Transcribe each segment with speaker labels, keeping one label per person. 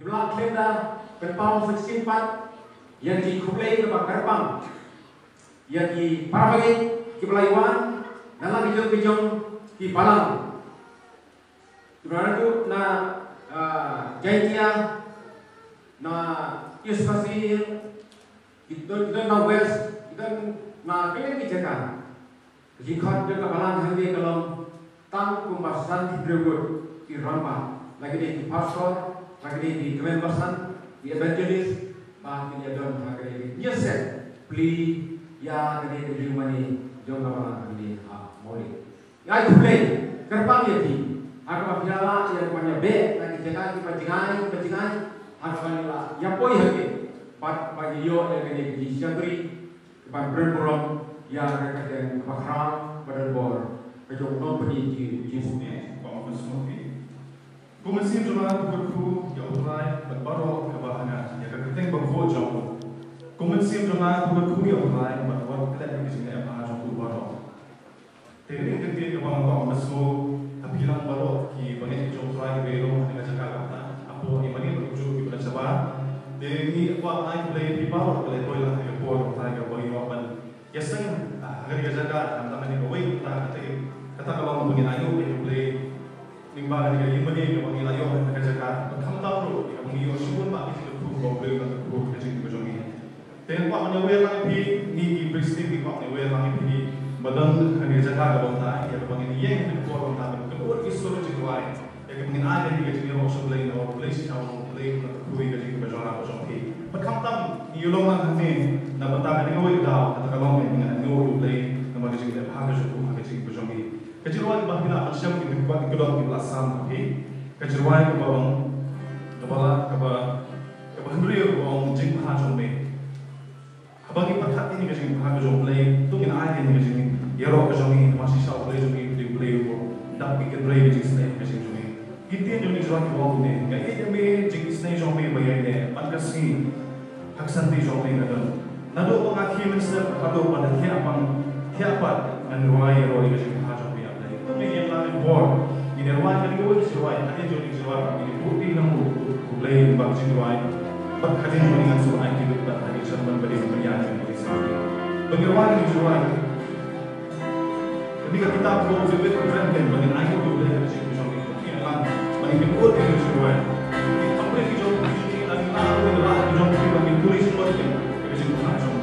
Speaker 1: belak leda berpau sesimpat yang di kublai ke bakarbang yang di parabagi ke Belayuan dalam bijong-bijong di Palang sebenarnya na Jaitia na Yusfasi itu na West itu na kalian dijaga jika juga Palang hari kalau tang pembahasan hidrobut di Ramba lagi di pastor lagi di kelembasan di evangelis bahkan dia don lagi di nyesek beli ya lagi di humani jonga Palang di moli ya itu play gerbang ya di agak biala yang punya B lagi jaga di pancingan agak biala yang poi lagi bagi yo yang di Syagri kepan berburam yang mereka yang bakram berbor kejong non peniji jisune
Speaker 2: Bapak Semua. Kumasim jumlah berku ya ulai berbaro kebahana ya keting bangko jauh. Kumasim jumlah berku ya ulai berbaro keting di sini apa jauh baro. Tadi keting Bapak Semua bilang baro ki banyak jauh ulai belo dengan Jakarta. Apo ini banyak berujung di Pulau Sabah. Jadi apa naik boleh dibawah boleh toilet ke bawah ulai ke bawah iwapan. Ya sang hari Jakarta antara ni bawah kita kata kalau mungkin ayu boleh nimba dengan ini bagi yang mengilayo dengan Jakarta. Kamu tahu bro, yang mengiyo syukur pak itu tu goblin dengan tu kecil kecil ini. Dan pak menyewer lagi ni peristiwa pak menyewer lagi ini badan dengan Jakarta bangsa yang bagi ini yang itu buat bangsa. Kemudian kisah cerita yang mungkin ada di kecil orang sebelum orang boleh sih orang boleh untuk kui kecil kecil orang macam ini. Kamu tahu ni ulungan ini nak bantah dengan awak dah kata kalau dengan awak boleh nama kecil kecil hak kecil kecil ini. Kejeruan bahina asyam ini buat kedua di belasam tapi kejeruan kebawang kepala kebahendri kebawang jing mahajombe abang ipat ini kecil mahajombe tu kita ada ini kecil ya roh kecil masih sah boleh jombe di boleh ko tak bikin boleh jing snake kecil jombe itu yang jombe jeruan kebawang ini kayak jombe jing snake jombe bayar ini mankasi hak santi jombe kadang nado pengakhi minister kado pada siapa menuai roh kecil yang lain bor ini ruang yang gue sesuai ada jadi sesuai ini putih namu mulai bang sesuai berkali dengan soal itu dan hari serban beri penyajian di sini bagaimana sesuai ketika kita perlu sebut branding bagi ayu boleh dari situ sampai ini lang bagi pun ini sesuai kita boleh hijau ini lagi lalu adalah hijau bagi tulis seperti dari situ langsung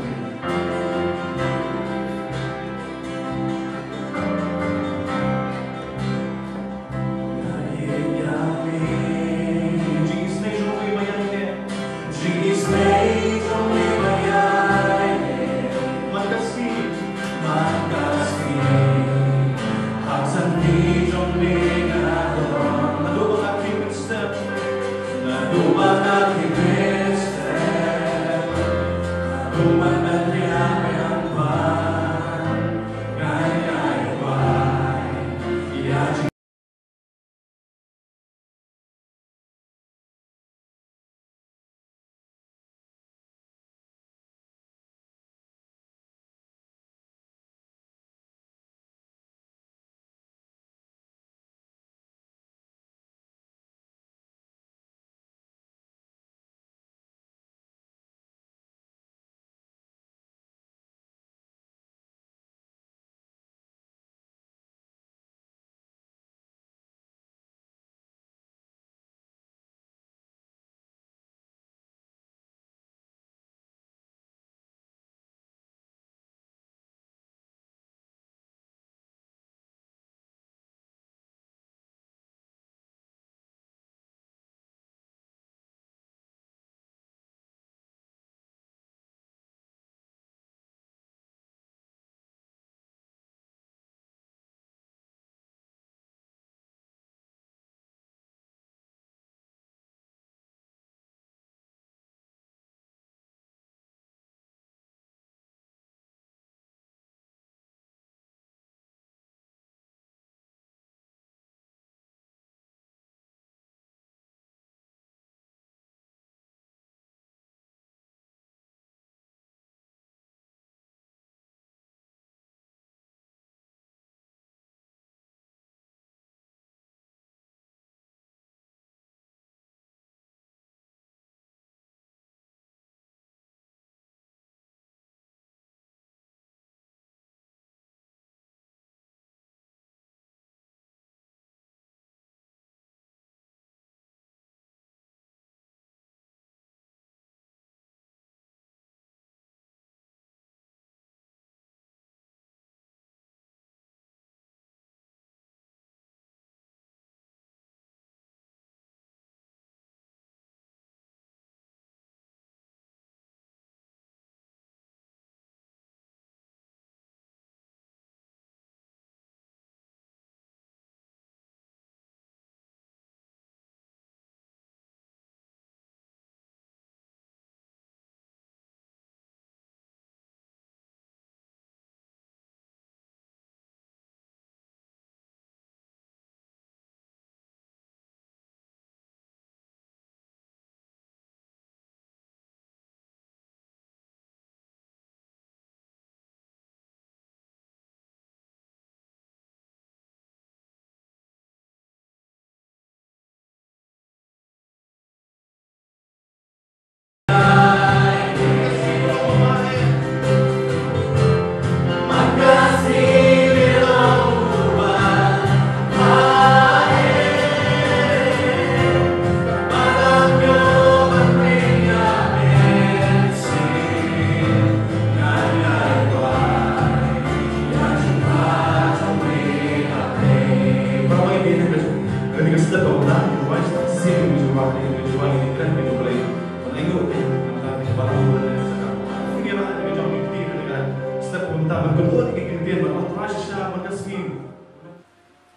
Speaker 2: Malaysia berkesmin.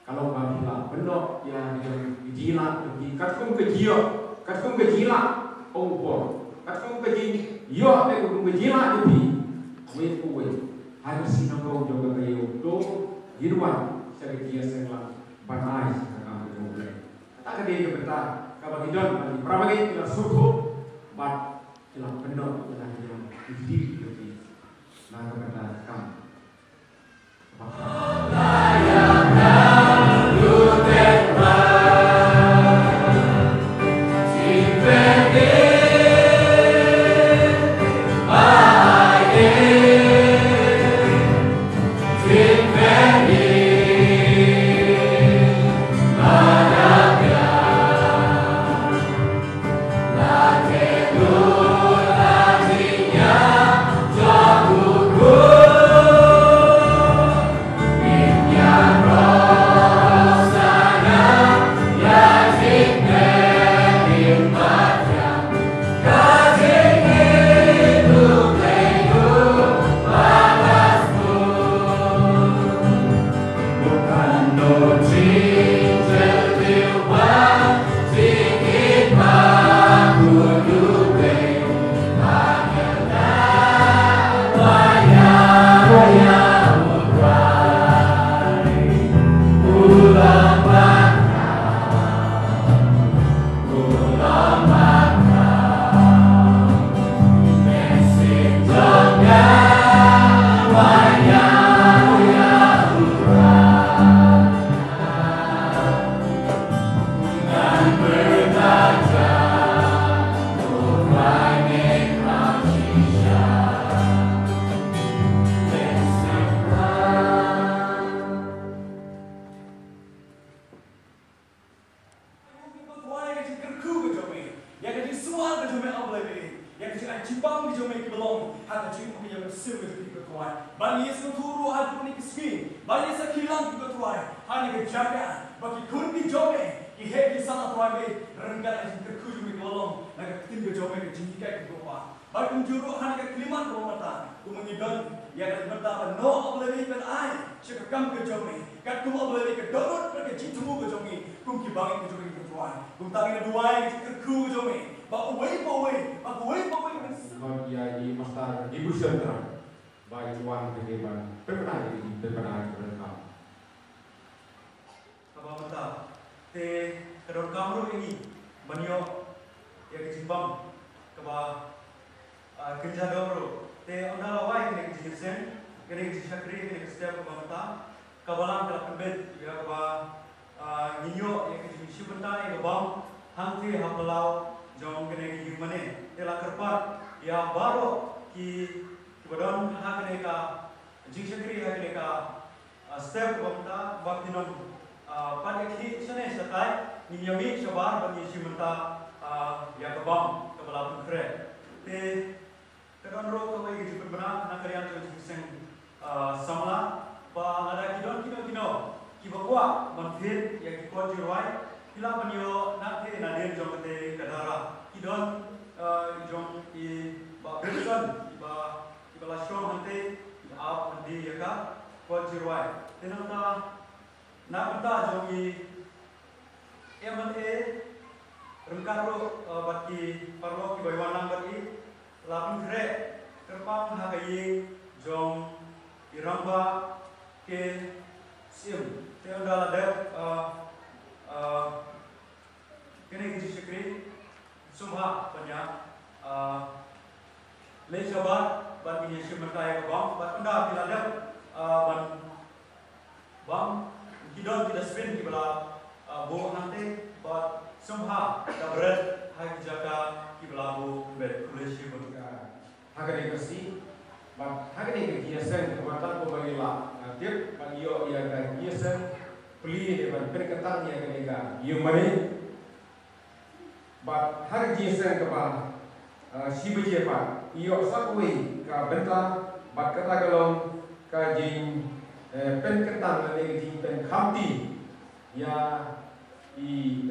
Speaker 1: Kalau kami lah benar yang dijilat, katkum kejilat, ongpor, katkum kejilat, kejilat lebih, kue, harus sinagog juga kayu, dong, hiruan, sebagai senglah, panai, kakak kemudian. Tak ada yang betul, kalau kita beramai kita suruh, bat kita benar kita yang hidup lebih, nah kebenaran kami.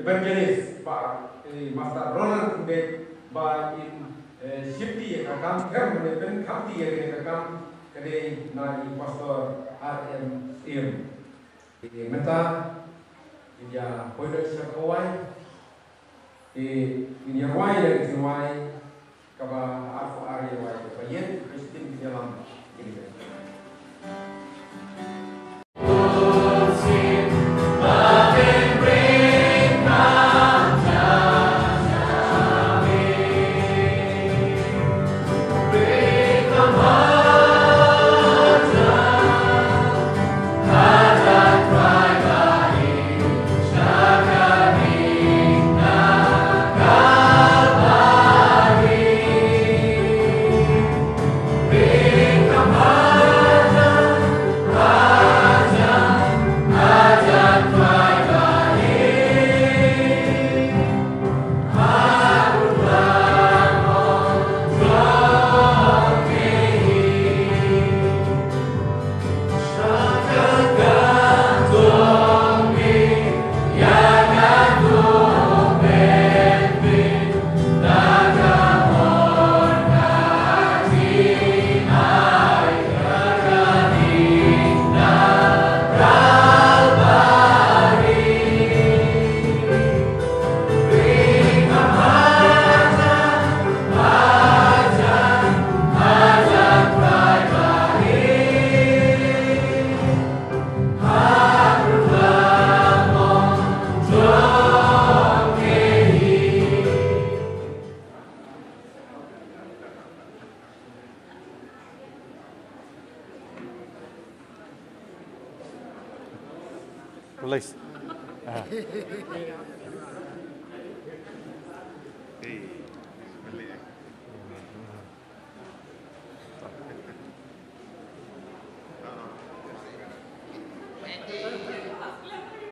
Speaker 1: Evangelist Master Ronald ba in shifty akam gam ne ben khapti ye ne akam kade na pastor RM im di meta India poido syakawai di wai dari wai kaba afu ari wai bayen Kristin di dalam ini.
Speaker 3: Release.